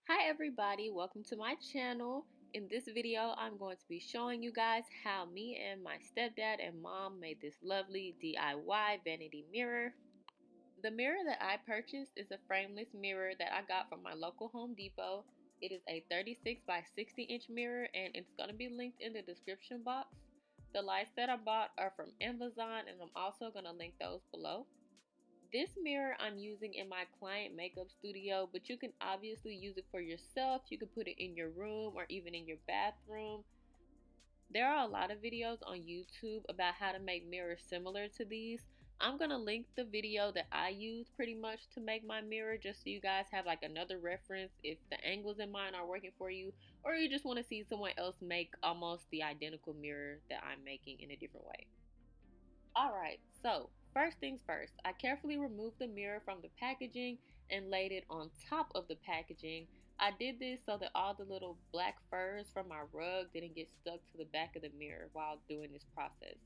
Hi everybody, welcome to my channel. In this video, I'm going to be showing you guys how me and my stepdad and mom made this lovely DIY vanity mirror. The mirror that I purchased is a frameless mirror that I got from my local Home Depot. It is a 36 by 60 inch mirror and it's going to be linked in the description box. The lights that I bought are from Amazon and I'm also going to link those below. This mirror I'm using in my client makeup studio, but you can obviously use it for yourself. You can put it in your room or even in your bathroom. There are a lot of videos on YouTube about how to make mirrors similar to these. I'm going to link the video that I used pretty much to make my mirror just so you guys have like another reference if the angles in mine are working for you or you just want to see someone else make almost the identical mirror that I'm making in a different way. Alright, so first things first, I carefully removed the mirror from the packaging and laid it on top of the packaging. I did this so that all the little black furs from my rug didn't get stuck to the back of the mirror while doing this process.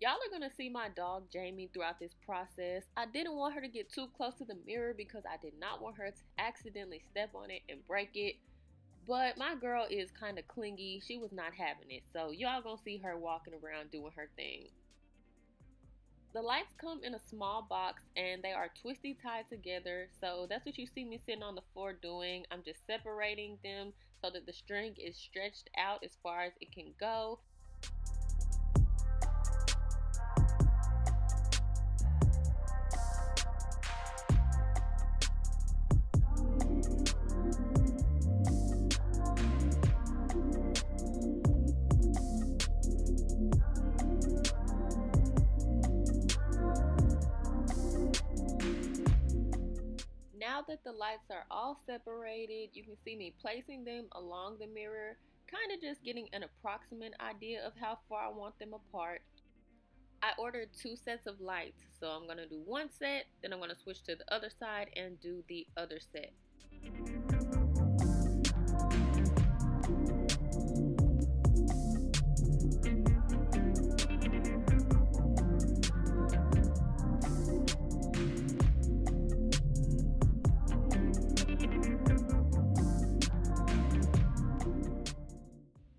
Y'all are going to see my dog Jamie throughout this process. I didn't want her to get too close to the mirror because I did not want her to accidentally step on it and break it. But my girl is kind of clingy. She was not having it. So y'all gonna see her walking around doing her thing. The lights come in a small box and they are twisty tied together, so that's what you see me sitting on the floor doing. I'm just separating them so that the string is stretched out as far as it can go. Now that the lights are all separated, you can see me placing them along the mirror, kind of just getting an approximate idea of how far I want them apart. I ordered 2 sets of lights, so I'm going to do one set, then I'm going to switch to the other side and do the other set.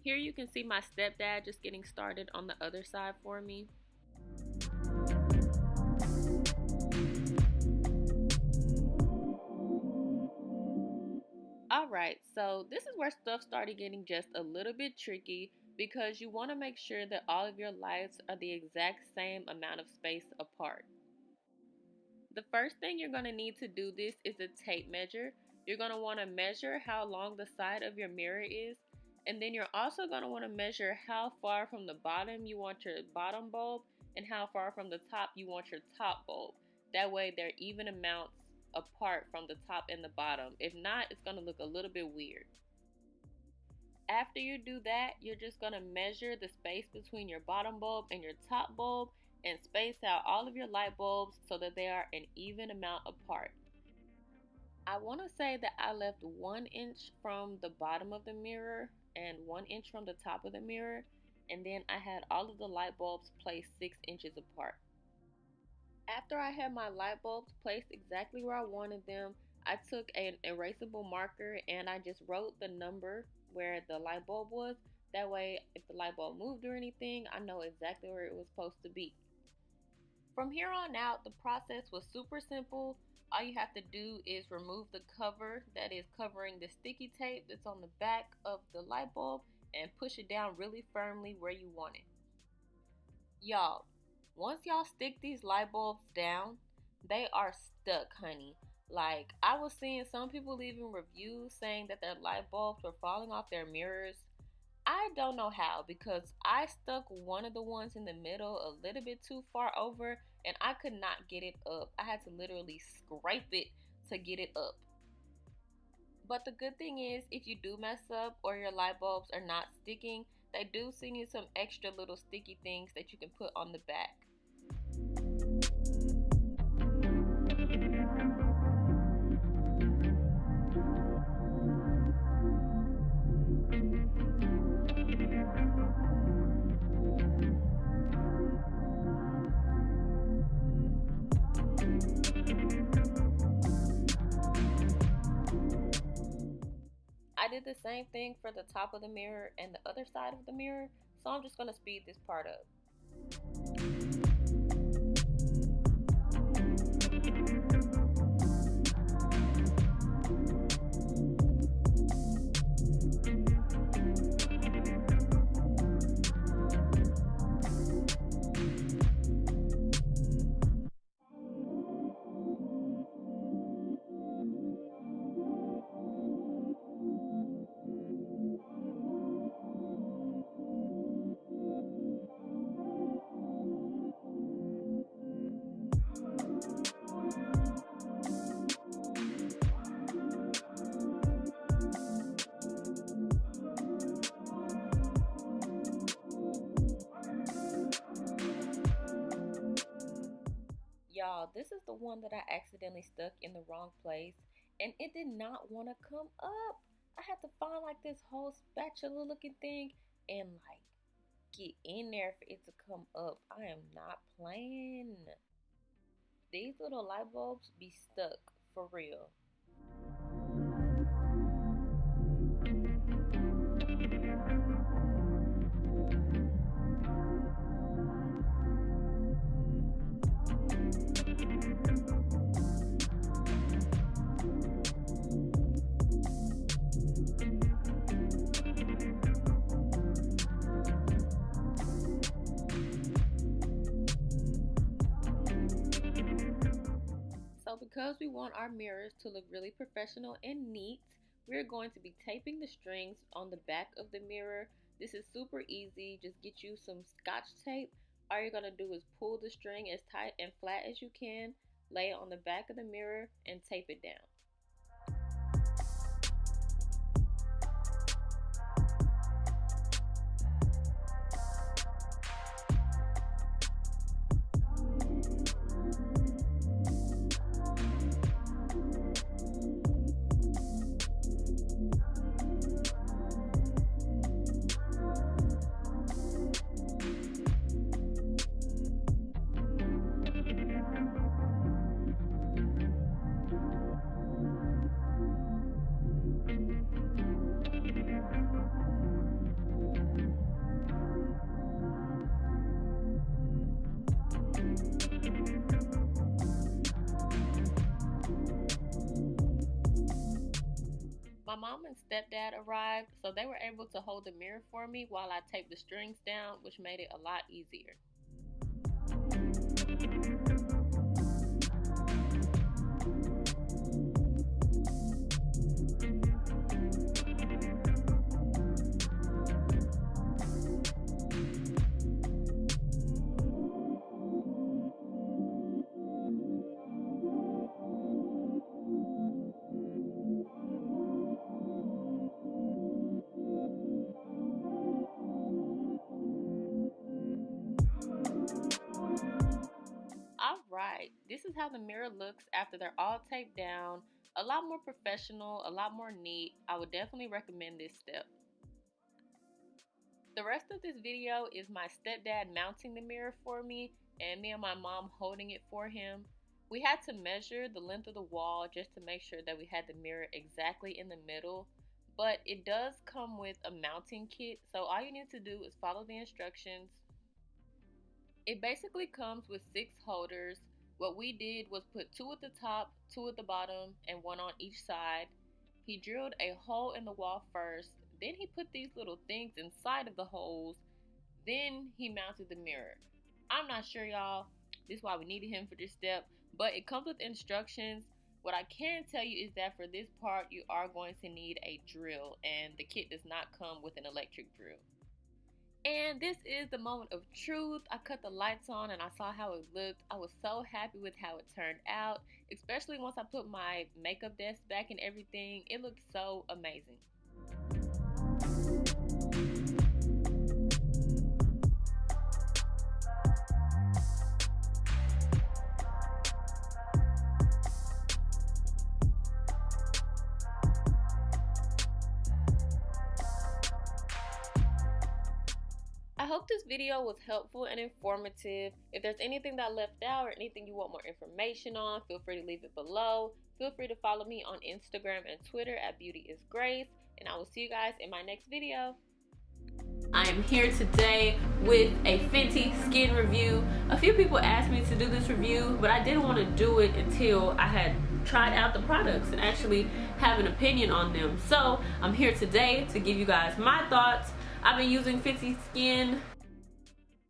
Here you can see my stepdad just getting started on the other side for me. Alright, so this is where stuff started getting just a little bit tricky because you want to make sure that all of your lights are the exact same amount of space apart. The first thing you're going to need to do this is a tape measure. You're going to want to measure how long the side of your mirror is. And then you're also going to want to measure how far from the bottom you want your bottom bulb and how far from the top you want your top bulb. That way they're even amounts apart from the top and the bottom. If not, it's going to look a little bit weird. After you do that, you're just going to measure the space between your bottom bulb and your top bulb and space out all of your light bulbs so that they are an even amount apart. I want to say that I left 1 inch from the bottom of the mirror and 1 inch from the top of the mirror, and then I had all of the light bulbs placed 6 inches apart. After I had my light bulbs placed exactly where I wanted them, I took an erasable marker and I just wrote the number where the light bulb was. That way, if the light bulb moved or anything, I know exactly where it was supposed to be. From here on out, the process was super simple. All you have to do is remove the cover that is covering the sticky tape that's on the back of the light bulb and push it down really firmly where you want it. Y'all, once y'all stick these light bulbs down, they are stuck, honey. Like, I was seeing some people leaving reviews saying that their light bulbs were falling off their mirrors. I don't know how, because I stuck one of the ones in the middle a little bit too far over and I could not get it up. I had to literally scrape it to get it up. But the good thing is, if you do mess up or your light bulbs are not sticking, they do send you some extra little sticky things that you can put on the back. I did the same thing for the top of the mirror and the other side of the mirror, so I'm just going to speed this part up. Y'all, this is the one that I accidentally stuck in the wrong place and it did not want to come up. I had to find like this whole spatula looking thing and like get in there for it to come up. I am not playing. These little light bulbs be stuck for real. So because we want our mirrors to look really professional and neat, we're going to be taping the strings on the back of the mirror. This is super easy. Just get you some scotch tape. All you're going to do is pull the string as tight and flat as you can, lay it on the back of the mirror, and tape it down. My mom and stepdad arrived, so they were able to hold the mirror for me while I taped the strings down, which made it a lot easier. Alright, this is how the mirror looks after they're all taped down. A lot more professional, a lot more neat. I would definitely recommend this step. The rest of this video is my stepdad mounting the mirror for me and me and my mom holding it for him. We had to measure the length of the wall just to make sure that we had the mirror exactly in the middle. But it does come with a mounting kit, so all you need to do is follow the instructions. It basically comes with 6 holders. What we did was put 2 at the top, 2 at the bottom, and 1 on each side. He drilled a hole in the wall first, then he put these little things inside of the holes, then he mounted the mirror. I'm not sure, y'all, this is why we needed him for this step, but it comes with instructions. What I can tell you is that for this part, you are going to need a drill, and the kit does not come with an electric drill. And this is the moment of truth. I cut the lights on and I saw how it looked. I was so happy with how it turned out, especially once I put my makeup desk back and everything. It looked so amazing. I hope this video was helpful and informative. If there's anything that I left out or anything you want more information on, feel free to leave it below. Feel free to follow me on Instagram and Twitter at BeautyIsGrace, and I will see you guys in my next video. I am here today with a Fenty skin review. A few people asked me to do this review, but I didn't want to do it until I had tried out the products and actually have an opinion on them. So I'm here today to give you guys my thoughts. I've been using Fenty skin